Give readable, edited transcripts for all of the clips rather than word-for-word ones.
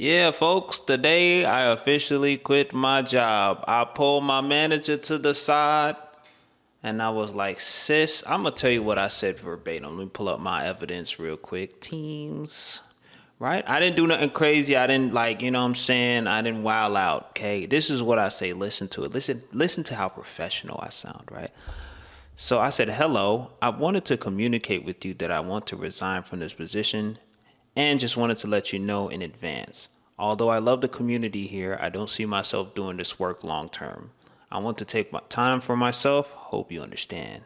Yeah, folks, today I officially quit my job. I pulled my manager to the side and I was like, sis, I'm going to tell you what I said verbatim. Let me pull up my evidence real quick. Teams, right? I didn't do nothing crazy. I didn't you know what I'm saying? I didn't wild out, okay? This is what I say. Listen to it. Listen to how professional I sound, right? So I said, hello, I wanted to communicate with you that I want to resign from this position and just wanted to let you know in advance. Although I love the community here, I don't see myself doing this work long term. I want to take my time for myself. Hope you understand.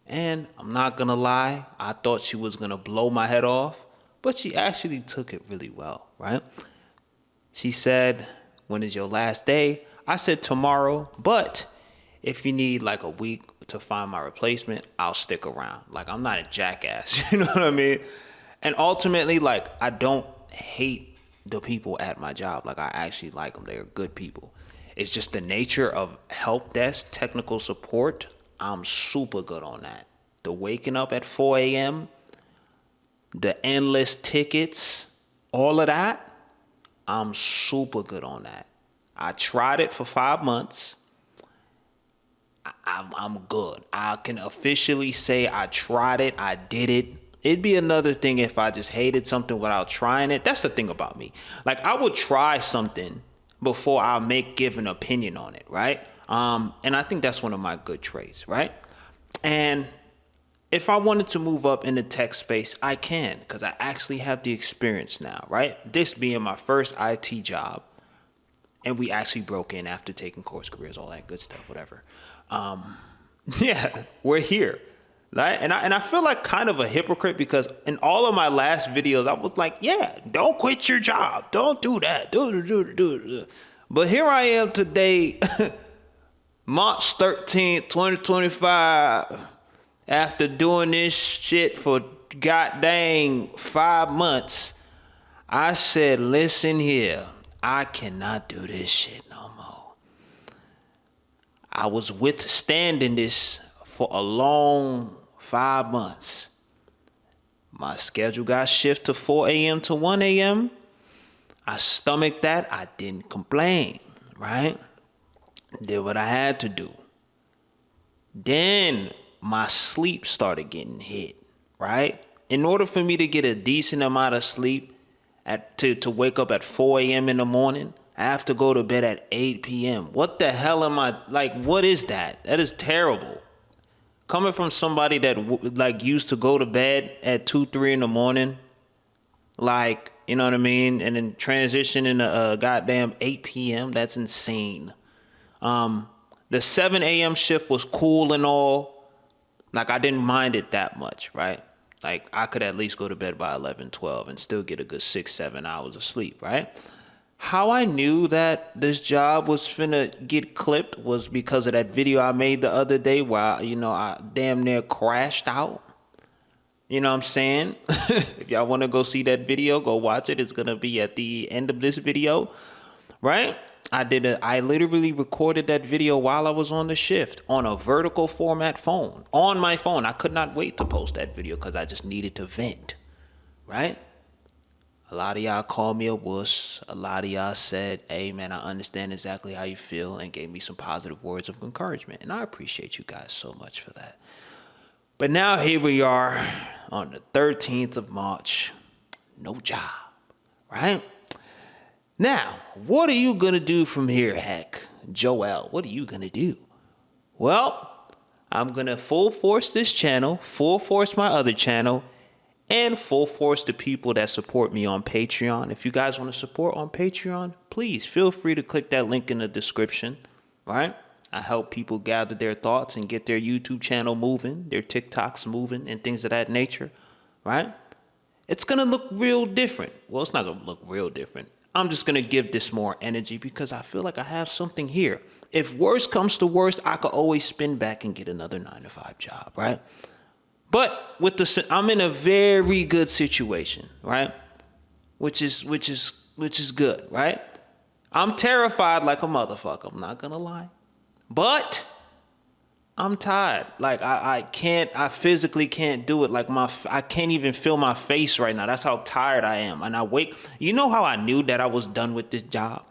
And I'm not gonna lie, I thought she was gonna blow my head off, but she actually took it really well, right? She said, when is your last day? I said tomorrow, but if you need like a week to find my replacement, I'll stick around. Like, I'm not a jackass, you know what I mean? And ultimately, like, I don't hate the people at my job. Like, I actually like them. They're good people. It's just the nature of help desk technical support. I'm super good on that. The waking up at 4 a.m., the endless tickets, all of that, I'm super good on that. I tried it for 5 months. I'm good. I can officially say I tried it. I did it. It'd be another thing if I just hated something without trying it. That's the thing about me. Like, I would try something before I'll give an opinion on it, right? And I think that's one of my good traits, right? And if I wanted to move up in the tech space, I can, because I actually have the experience now, right? This being my first IT job, and we actually broke in after taking course careers, all that good stuff, whatever. Yeah, we're here. Right? And I feel like kind of a hypocrite because in all of my last videos, I was like, yeah, don't quit your job. Don't do that. Do. But here I am today, March 13th, 2025, after doing this shit for goddamn 5 months. I said, listen here, I cannot do this shit no more. I was withstanding this for a long 5 months. My schedule got shifted to 4 a.m. to 1 a.m. I stomached that. I didn't complain, right? Did what I had to do. Then my sleep started getting hit, right? In order for me to get a decent amount of sleep to wake up at 4 a.m. in the morning, I have to go to bed at 8 p.m. What the hell am I, what is that? That is terrible. Coming from somebody that used to go to bed at 2, 3 in the morning, you know what I mean? And then transition into goddamn 8 p.m. That's insane. The 7 a.m. shift was cool and all. Like, I didn't mind it that much, right? Like, I could at least go to bed by 11, 12 and still get a good 6, 7 hours of sleep, right? How I knew that this job was finna get clipped was because of that video I made the other day where, I damn near crashed out. You know what I'm saying? If y'all want to go see that video, go watch it. It's going to be at the end of this video, right? I literally recorded that video while I was on the shift on a vertical format phone, on my phone. I could not wait to post that video because I just needed to vent, right? A lot of y'all called me a wuss. A lot of y'all said, hey, man, I understand exactly how you feel and gave me some positive words of encouragement. And I appreciate you guys so much for that. But now here we are on the 13th of March. No job, right? Now, what are you going to do from here, heck? Joel, what are you going to do? Well, I'm going to full force this channel, full force my other channel, and full force the people that support me on Patreon. If you guys want to support on Patreon, please feel free to click that link in the description, right? I help people gather their thoughts and get their YouTube channel moving, their TikToks moving, and things of that nature, right? It's going to look real different. Well, it's not going to look real different. I'm just going to give this more energy because I feel like I have something here. If worst comes to worst, I could always spin back and get another 9-to-5 job, right? But I'm in a very good situation, right? Which is good, right? I'm terrified like a motherfucker. I'm not gonna lie, but I'm tired. Like I physically can't do it. Like I can't even feel my face right now. That's how tired I am. And you know how I knew that I was done with this job?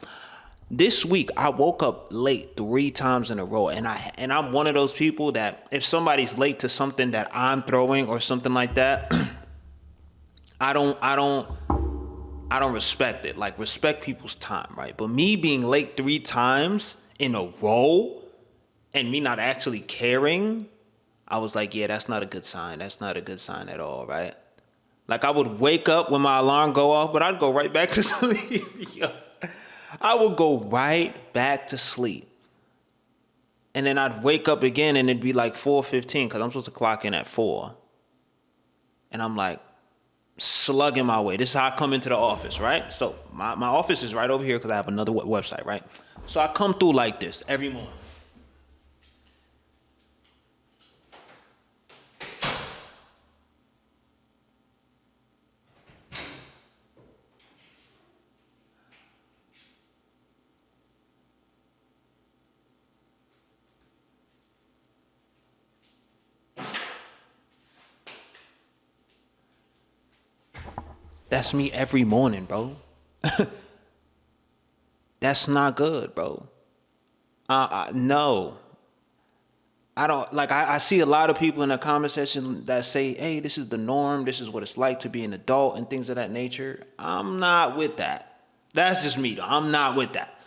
This week I woke up late 3 times in a row, and I'm one of those people that if somebody's late to something that I'm throwing or something like that, I don't respect it. Like, respect people's time, right? But me being late 3 times in a row and me not actually caring, I was like, yeah, that's not a good sign. That's not a good sign at all, right? Like, I would wake up when my alarm go off, but I'd go right back to sleep. Yo, I would go right back to sleep. And then I'd wake up again and it'd be like 4:15 because I'm supposed to clock in at 4. And I'm like, slugging my way. This is how I come into the office, right? So my office is right over here because I have another website, right? So I come through like this every morning. That's me every morning, bro. That's not good, bro. No. I don't like. I see a lot of people in the comment section that say, "Hey, this is the norm. This is what it's like to be an adult and things of that nature." I'm not with that. That's just me, though. I'm not with that.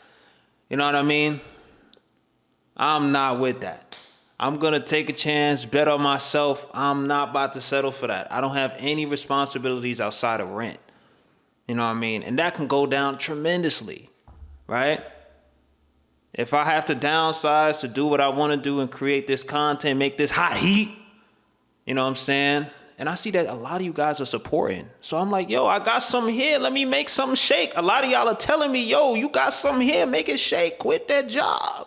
You know what I mean? I'm not with that. I'm gonna take a chance, bet on myself. I'm not about to settle for that. I don't have any responsibilities outside of rent. You know what I mean? And that can go down tremendously, right? If I have to downsize to do what I want to do and create this content, make this hot heat, you know what I'm saying? And I see that a lot of you guys are supporting. So I'm like, yo, I got something here. Let me make something shake. A lot of y'all are telling me, yo, you got something here. Make it shake. Quit that job.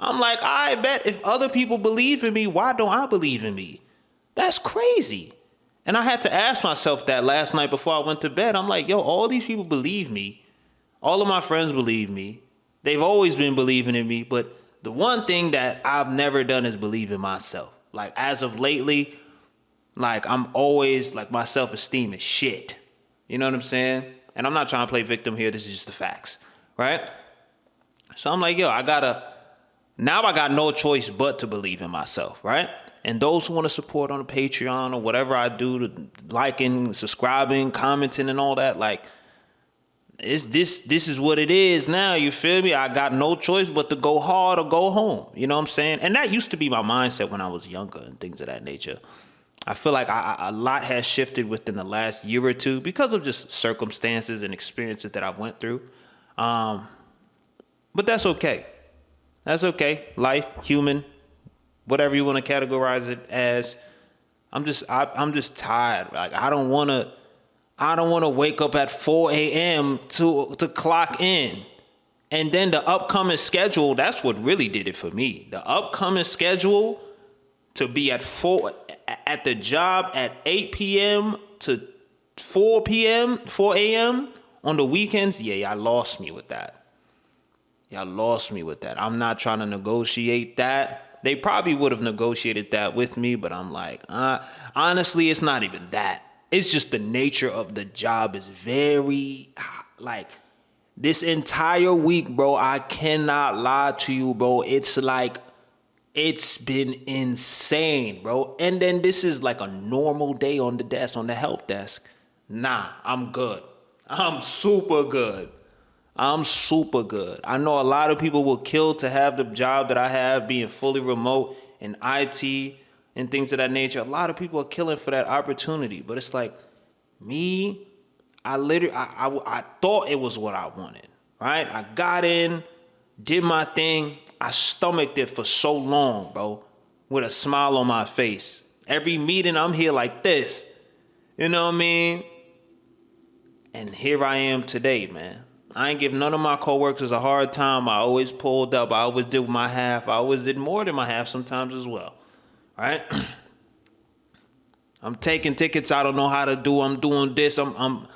I'm like, I bet if other people believe in me, why don't I believe in me? That's crazy. And I had to ask myself that last night before I went to bed. I'm like, yo, all these people believe me. All of my friends believe me. They've always been believing in me. But the one thing that I've never done is believe in myself. Like, as of lately, like, I'm always, like, my self-esteem is shit. You know what I'm saying? And I'm not trying to play victim here. This is just the facts, right? So I'm like, yo, now I got no choice but to believe in myself, right? And those who want to support on the Patreon or whatever I do, liking, subscribing, commenting, and all that, like, this is what it is now. You feel me? I got no choice but to go hard or go home. You know what I'm saying? And that used to be my mindset when I was younger and things of that nature. I feel like a lot has shifted within the last year or two because of just circumstances and experiences that I went through. But that's okay. That's okay. Life, human, whatever you want to categorize it as. I'm just tired. Like, I don't want to wake up at 4 a.m. to clock in. And then the upcoming schedule, that's what really did it for me. The upcoming schedule to be at the job at 8 p.m. to 4 a.m. on the weekends, yeah, y'all lost me with that. Y'all lost me with that. I'm not trying to negotiate that. They probably would have negotiated that with me, but I'm like, honestly, it's not even that. It's just the nature of the job is very, like, this entire week, bro, I cannot lie to you, bro. It's like, it's been insane, bro. And then this is like a normal day on the help desk. Nah, I'm good. I'm super good. I know a lot of people will kill to have the job that I have, being fully remote in IT and things of that nature. A lot of people are killing for that opportunity. But it's like, me, I thought it was what I wanted, right? I got in, did my thing. I stomached it for so long, bro, with a smile on my face. Every meeting I'm here like this. You know what I mean? And here I am today, man. I ain't give none of my coworkers a hard time. I always pulled up. I always did my half. I always did more than my half sometimes as well. Right? I'm taking tickets I don't know how to do. I'm doing this. I'm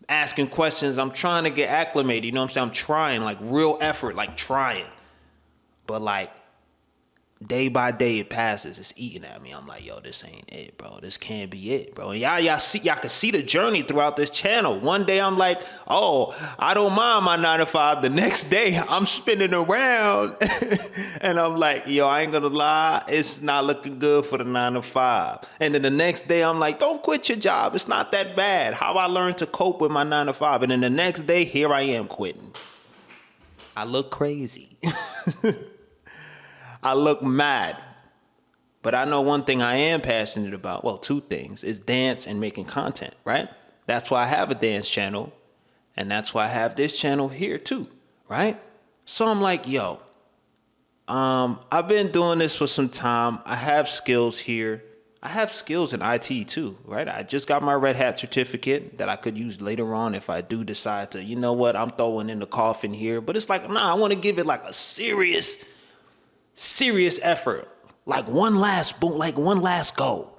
asking questions. I'm trying to get acclimated. You know what I'm saying? I'm trying, like, real effort, like trying. But, like, day by day it passes, it's eating at me. I'm like, yo, this ain't it, bro. This can't be it, bro. And y'all can see the journey throughout this channel. One day I'm like, oh, I don't mind my 9 to 5. The next day I'm spinning around and I'm like, yo, I ain't gonna lie, it's not looking good for the 9 to 5. And then the next day I'm like, don't quit your job. It's not that bad. How I learned to cope with my 9 to 5. And then the next day, here I am quitting. I look crazy. I look mad. But I know one thing I am passionate about, well, two things, is dance and making content, right? That's why I have a dance channel, and that's why I have this channel here too, right? So I'm like, yo, I've been doing this for some time. I have skills here. I have skills in IT too, right? I just got my Red Hat certificate that I could use later on if I do decide to, you know what, I'm throwing in the coffin here. But it's like, nah, I want to give it like a serious effort, like one last boom, like one last go,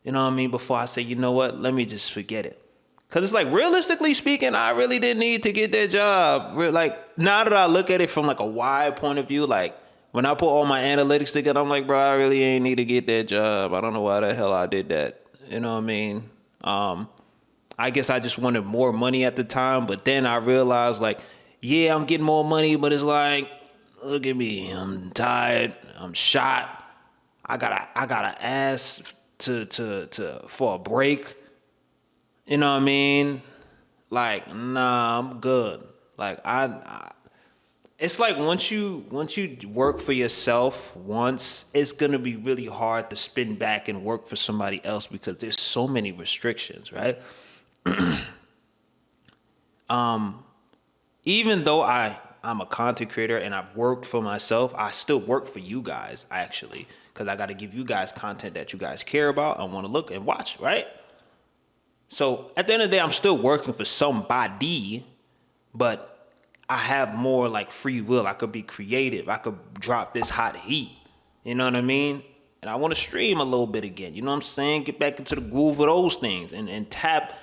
you know what I mean, before I say, you know what, let me just forget it. Because it's like, realistically speaking, I really didn't need to get that job. Like, now that I look at it from like a wide point of view, like when I put all my analytics together, I'm like, bro, I really ain't need to get that job. I don't know why the hell I did that, you know what I mean. I guess I just wanted more money at the time, but then I realized, like, yeah, I'm getting more money, but it's like, look at me, I'm tired, I'm shot. I gotta ask for a break. You know what I mean? Like, nah, I'm good. Like it's like once you work for yourself once, it's gonna be really hard to spin back and work for somebody else because there's so many restrictions, right? Even though I'm a content creator and I've worked for myself, I still work for you guys, actually, because I got to give you guys content that you guys care about and want to look and watch, right? So at the end of the day, I'm still working for somebody, but I have more like free will. I could be creative. I could drop this hot heat. You know what I mean? And I want to stream a little bit again. You know what I'm saying? Get back into the groove of those things and tap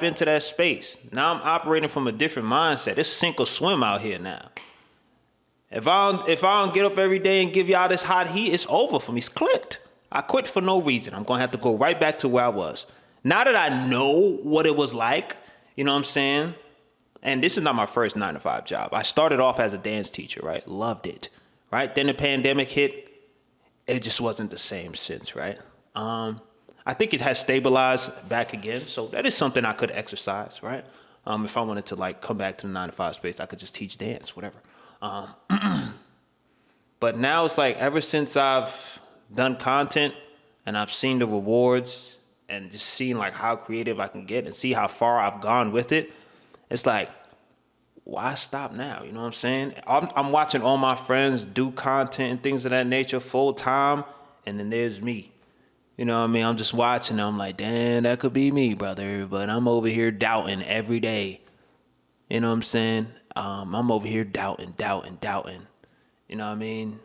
into that space. Now I'm operating from a different mindset. It's sink or swim out here now. If I don't get up every day and give y'all this hot heat, it's over for me. It's clicked. I quit for no reason. I'm going to have to go right back to where I was. Now that I know what it was like, you know what I'm saying? And this is not my first 9 to 5 job. I started off as a dance teacher, right? Loved it, right? Then the pandemic hit. It just wasn't the same since, right? I think it has stabilized back again. So that is something I could exercise, right? If I wanted to like come back to the 9 to 5 space, I could just teach dance, whatever. But now it's like ever since I've done content and I've seen the rewards and just seen like how creative I can get and see how far I've gone with it, it's like, why stop now? You know what I'm saying? I'm watching all my friends do content and things of that nature full time, and then there's me. You know what I mean? I'm just watching. I'm like, damn, that could be me, brother. But I'm over here doubting every day. You know what I'm saying? I'm over here doubting. You know what I mean?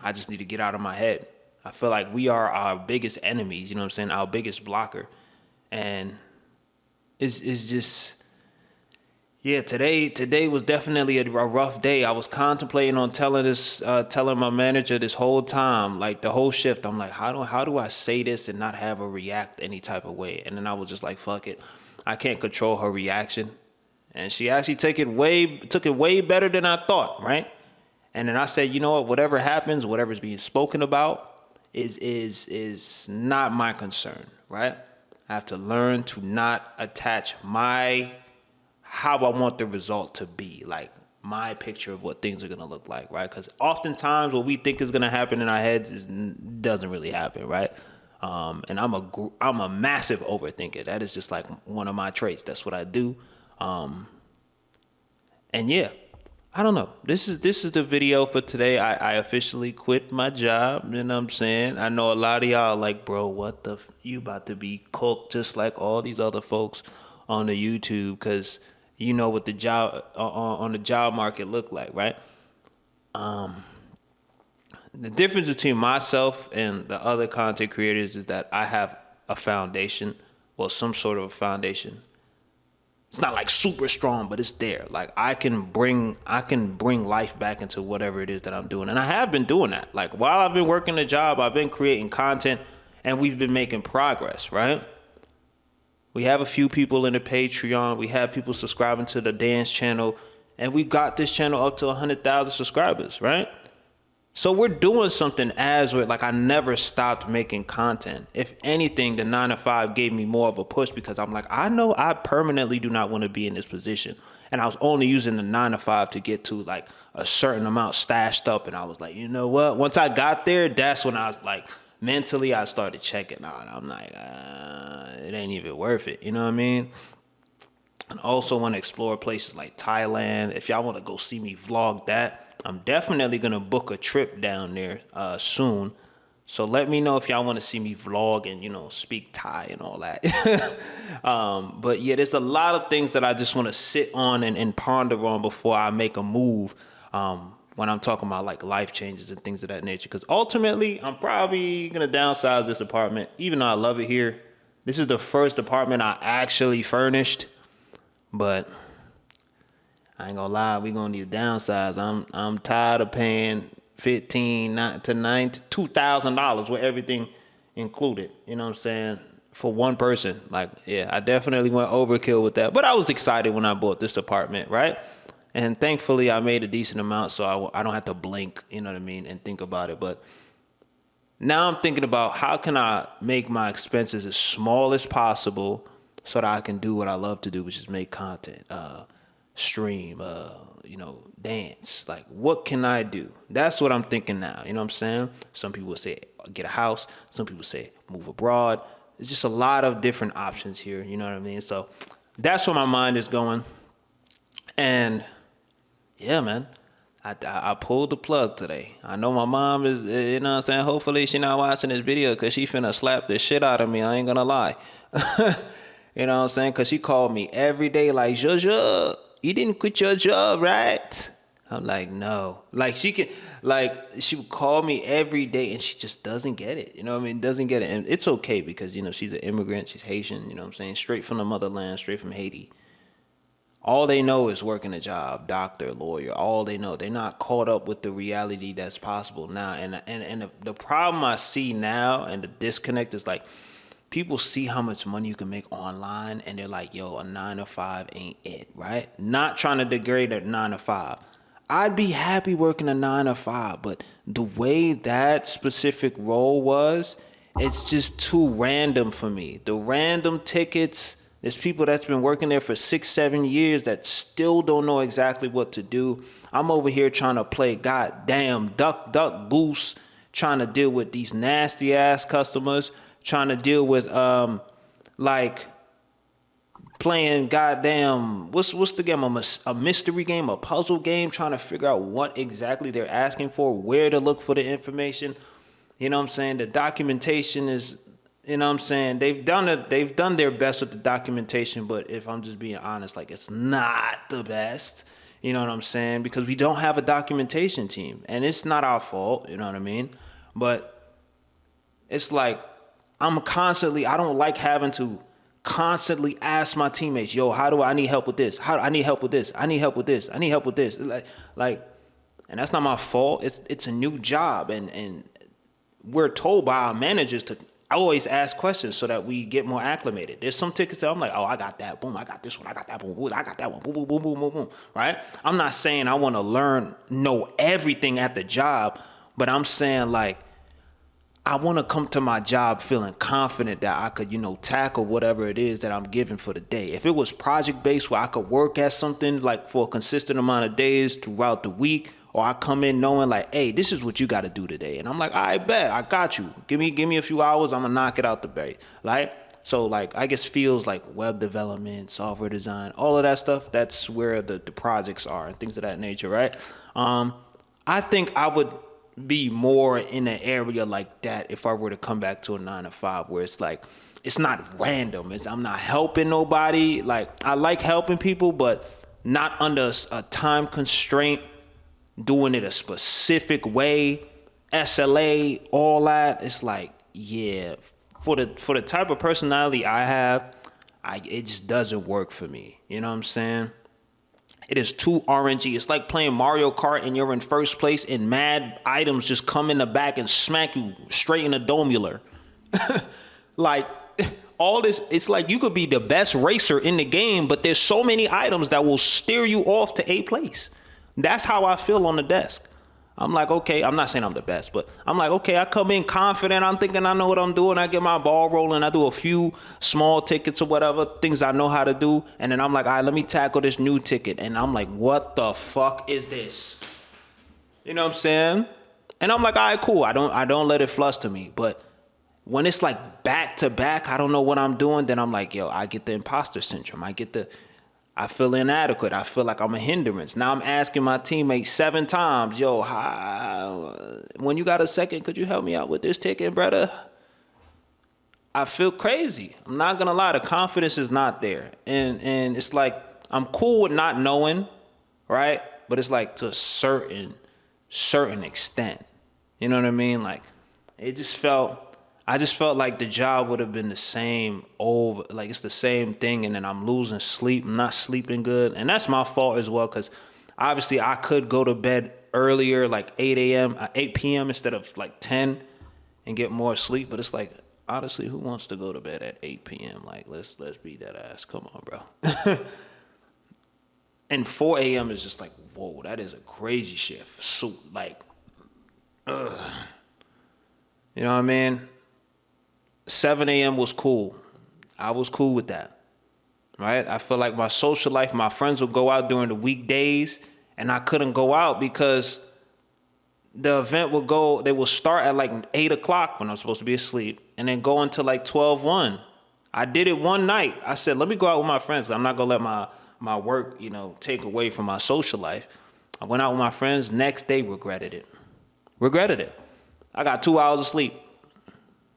I just need to get out of my head. I feel like we are our biggest enemies. You know what I'm saying? Our biggest blocker. And it's just... Yeah, today was definitely a rough day. I was contemplating on telling my manager this whole time, like the whole shift. I'm like, how do I say this and not have her react any type of way? And then I was just like, fuck it, I can't control her reaction. And she actually took it way better than I thought, right? And then I said, you know what? Whatever happens, whatever's being spoken about is not my concern, right? I have to learn to not attach how I want the result to be, like my picture of what things are going to look like, right? Because oftentimes what we think is going to happen in our heads doesn't really happen, right? And I'm a massive overthinker. That is just like one of my traits. That's what I do. And yeah, I don't know. This is the video for today. I officially quit my job. You know what I'm saying? I know a lot of y'all like, bro, what you about to be cooked just like all these other folks on the YouTube, because you know what the job on the job market look like, right? The difference between myself and the other content creators is that I have a foundation, well, some sort of a foundation. It's not like super strong, but it's there. Like I can bring life back into whatever it is that I'm doing. And I have been doing that. Like while I've been working the job, I've been creating content and we've been making progress, right? We have a few people in the Patreon. We have people subscribing to the dance channel, and we got this channel up to 100,000 subscribers, right? So we're doing something as we're like, I never stopped making content. If anything, the 9 to 5 gave me more of a push because I'm like, I know I permanently do not want to be in this position. And I was only using the 9 to 5 to get to like a certain amount stashed up. And I was like, you know what? Once I got there, that's when I was like, mentally, I started checking out. I'm like, it ain't even worth it. You know what I mean? And also want to explore places like Thailand. If y'all want to go see me vlog that, I'm definitely going to book a trip down there soon. So let me know if y'all want to see me vlog and, you know, speak Thai and all that. But yeah, there's a lot of things that I just want to sit on and ponder on before I make a move when I'm talking about like life changes and things of that nature. Because ultimately, I'm probably going to downsize this apartment, even though I love it here. This is the first apartment I actually furnished. But I ain't gonna lie, we gonna need to downsize. I'm tired of paying $1,500 to $2,000 with everything included. You know what I'm saying? For one person. Like, yeah, I definitely went overkill with that. But I was excited when I bought this apartment, right? And thankfully, I made a decent amount, so I don't have to blink. You know what I mean? And think about it. But now I'm thinking about how can I make my expenses as small as possible so that I can do what I love to do, which is make content. Stream, dance. Like, what can I do? That's what I'm thinking now. You know what I'm saying? Some people say get a house. Some people say move abroad. There's just a lot of different options here. You know what I mean? So that's where my mind is going. And yeah, man, I pulled the plug today. I know my mom is, you know what I'm saying? Hopefully she not watching this video because she finna slap the shit out of me. I ain't gonna lie. You know what I'm saying? Because she called me every day like, Jojo, you didn't quit your job, right? I'm like, no. Like, she would call me every day and she just doesn't get it. You know what I mean? Doesn't get it. And it's okay because, you know, she's an immigrant. She's Haitian, you know what I'm saying? Straight from the motherland, straight from Haiti. All they know is working a job, doctor, lawyer. All they know. They're not caught up with the reality that's possible now. And the problem I see now and the disconnect is like, people see how much money you can make online and they're like, yo, a 9 to 5 ain't it, right? Not trying to degrade a 9 to 5. I'd be happy working a 9 to 5, but the way that specific role was, it's just too random for me. The random tickets, there's people that's been working there for 6-7 years that still don't know exactly what to do. I'm over here trying to play goddamn duck, goose, trying to deal with these nasty ass customers, trying to deal with like playing goddamn what's the game, a mystery game, a puzzle game, trying to figure out what exactly they're asking for, where to look for the information. You know what I'm saying? The documentation is, you know what I'm saying, they've done their best with the documentation, but if I'm just being honest, like, it's not the best. You know what I'm saying? Because we don't have a documentation team, and it's not our fault, you know what I mean? But it's like, I don't like having to constantly ask my teammates, yo, I need help with this? I need help with this. I need help with this. I need help with this. Like, and that's not my fault. It's a new job, and we're told by our managers to always ask questions so that we get more acclimated. There's some tickets that I'm like, oh, I got that. Boom, I got this one. I got that. Boom, boom, I got that one. Boom, boom, boom, boom, boom, boom. Right? I'm not saying I want to know everything at the job, but I'm saying, like, I want to come to my job feeling confident that I could, tackle whatever it is that I'm given for the day. If it was project-based where I could work at something like for a consistent amount of days throughout the week, or I come in knowing like, hey, this is what you got to do today. And I'm like, I bet, I got you. Give me a few hours, I'm going to knock it out the bay. Like, so like, I guess fields like web development, software design, all of that stuff, that's where the projects are and things of that nature, right? I think I would be more in an area like that if I were to come back to a 9 to 5 where it's like, it's not random. I'm not helping nobody. Like, I like helping people, but not under a time constraint, doing it a specific way, SLA, all that. It's like, yeah, for the type of personality I have, it just doesn't work for me. You know what I'm saying? It is too RNG. It's like playing Mario Kart and you're in first place and mad items just come in the back and smack you straight in the domular. Like all this, it's like you could be the best racer in the game, but there's so many items that will steer you off to a place. That's how I feel on the desk. I'm like, okay, I'm not saying I'm the best, but I'm like, okay, I come in confident. I'm thinking I know what I'm doing. I get my ball rolling. I do a few small tickets or whatever, things I know how to do. And then I'm like, all right, let me tackle this new ticket. And I'm like, what the fuck is this? You know what I'm saying? And I'm like, all right, cool. I don't let it fluster me. But when it's like back to back, I don't know what I'm doing. Then I'm like, yo, I get the imposter syndrome. I feel inadequate. I feel like I'm a hindrance. Now I'm asking my teammates 7 times, yo, when you got a second, could you help me out with this ticket, brother? I feel crazy. I'm not gonna lie, the confidence is not there. And it's like, I'm cool with not knowing, right? But it's like to a certain extent. You know what I mean? Like, I just felt like the job would have been the same over, like it's the same thing, and then I'm losing sleep. I'm not sleeping good, and that's my fault as well, because obviously I could go to bed earlier, like 8 p.m. instead of like 10 and get more sleep, but it's like, honestly, who wants to go to bed at 8 p.m.? Like, let's beat that ass. Come on, bro. And 4 a.m. is just like, whoa, that is a crazy shift. So, like, ugh. You know what I mean? 7 a.m. was cool. I was cool with that, right? I feel like my social life, my friends would go out during the weekdays, and I couldn't go out because the event they would start at like 8 o'clock when I'm supposed to be asleep, and then go until like 12:01. I did it one night. I said, let me go out with my friends, 'cause I'm not going to let my work, take away from my social life. I went out with my friends. Next day, regretted it. I got 2 hours of sleep.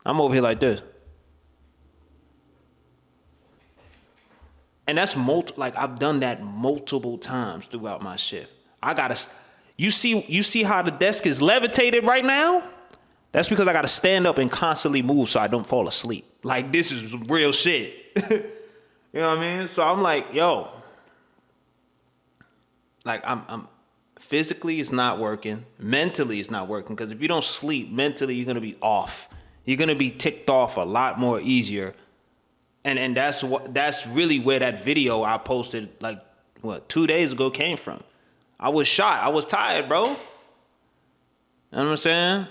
I'm over here like this. And that's like I've done that multiple times throughout my shift. You see how the desk is levitated right now? That's because I gotta stand up and constantly move so I don't fall asleep. Like, this is real shit. You know what I mean? So I'm like, yo, like I'm physically it's not working. Mentally it's not working, because if you don't sleep, mentally you're gonna be off. You're gonna be ticked off a lot more easier, and that's really where that video I posted like 2 days ago came from. I was shot. I was tired, bro. You know what I'm saying?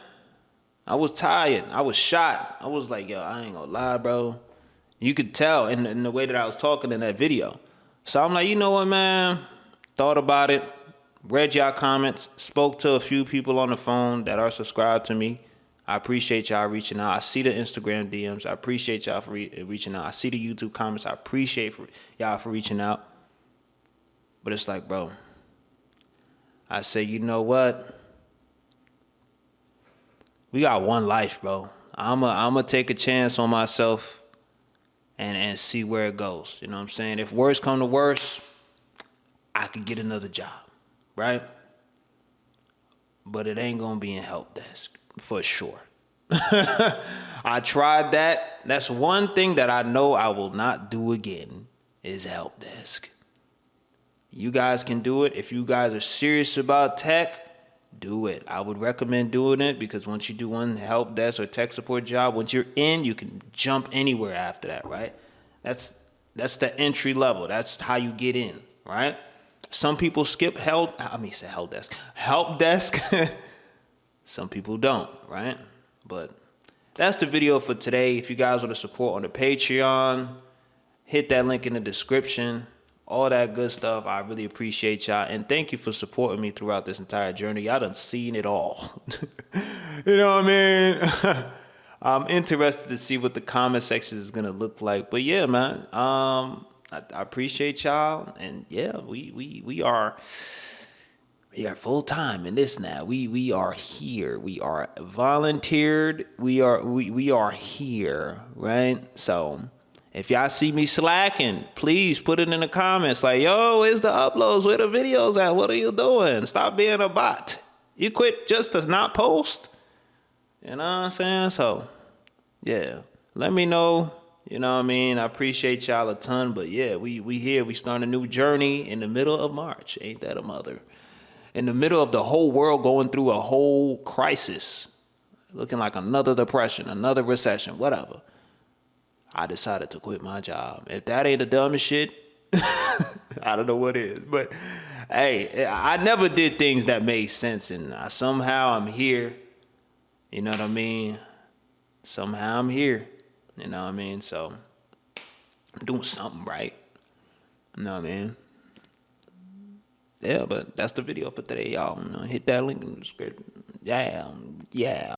I was tired. I was shot. I was like, yo, I ain't gonna lie, bro. You could tell in the way that I was talking in that video. So I'm like, you know what, man? Thought about it. Read y'all comments. Spoke to a few people on the phone that are subscribed to me. I appreciate y'all reaching out. I see the Instagram DMs. I appreciate y'all for reaching out. I see the YouTube comments. I appreciate y'all for reaching out. But it's like, bro, I say, you know what? We got one life, bro. I'm a take a chance on myself and see where it goes. You know what I'm saying? If worse come to worse, I could get another job, right? But it ain't gonna be in help desk. For sure. I tried that. That's one thing that I know I will not do again is help desk. You guys can do it. If you guys are serious about tech, do it. I would recommend doing it, because once you do one help desk or tech support job, once you're in, you can jump anywhere after that, right? That's the entry level. That's how you get in, right? Some people skip help desk. Some people don't, right? But that's the video for today. If you guys want to support on the Patreon, hit that link in the description. All that good stuff. I really appreciate y'all. And thank you for supporting me throughout this entire journey. Y'all done seen it all. You know what I mean? I'm interested to see what the comment section is going to look like. But yeah, man. I appreciate y'all. And yeah, we are full time in this now. We are here. We are volunteered. We are here, right? So if y'all see me slacking, please put it in the comments. Like, yo, where's the uploads? Where the videos at? What are you doing? Stop being a bot. You quit just to not post? You know what I'm saying? So, yeah. Let me know You know what I mean? I appreciate y'all a ton, but yeah, we here. We starting a new journey in the middle of March. Ain't that a mother? In the middle of the whole world going through a whole crisis, looking like another depression, another recession, whatever. I decided to quit my job. If that ain't the dumbest shit, I don't know what is. But hey, I never did things that made sense, and somehow I'm here. You know what I mean? Somehow I'm here. You know what I mean? So I'm doing something right. You know what I mean? Yeah, but that's the video for today, y'all. You know, hit that link in the description. Yeah, yeah.